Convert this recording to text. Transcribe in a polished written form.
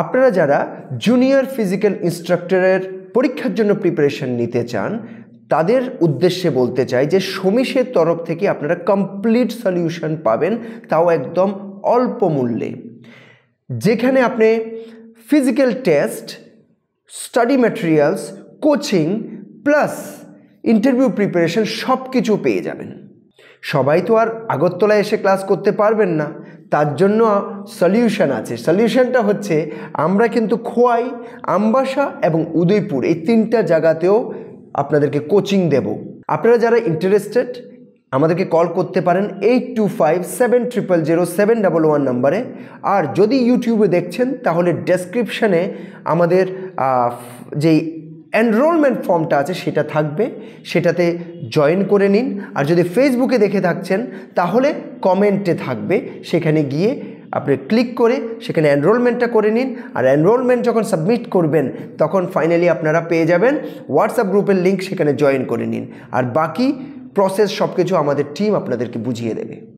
আপনারা যারা junior physical ইনস্ট্রাক্টরের পরীক্ষার জন্য প্রিপারেশন নিতে চান তাদের উদ্দেশ্যে বলতে চাই যে সমিশের তরফ থেকে আপনারা কমপ্লিট সলিউশন পাবেন, তাও একদম অল্প মূল্যে, যেখানে আপনি physical test, study materials, coaching plus interview preparation সব কিছু পেয়ে যাবেন। সবাই তো আর আগরতলায় এসে ক্লাস করতে পারবেন না, তার জন্য সলিউশন আছে। সলিউশনটা হচ্ছে আমরা কিন্তু খোয়াই, আমবাসা এবং উদয়পুর এই 3টা জায়গাতেও আপনাদেরকে কোচিং দেব। আপনারা যারা ইন্টারেস্টেড আমাদেরকে কল করতে পারেন 8257000711 নাম্বারে। আর যদি ইউটিউবে দেখছেন তাহলে ডেসক্রিপশানে আমাদের যেই এনরোলমেন্ট ফর্মটা আছে সেটা থাকবে, সেটাতে জয়েন করে নিন। আর যদি ফেসবুকে দেখে থাকছেন তাহলে কমেন্টে থাকবে, সেখানে গিয়ে আপনি ক্লিক করে সেখানে এনরোলমেন্টটা করে নিন। আর এনরোলমেন্ট যখন সাবমিট করবেন তখন ফাইনালি আপনারা পেয়ে যাবেন হোয়াটসঅ্যাপ গ্রুপের লিঙ্ক, সেখানে জয়েন করে নিন। আর বাকি প্রসেস সব কিছু আমাদের টিম আপনাদেরকে বুঝিয়ে দেবে।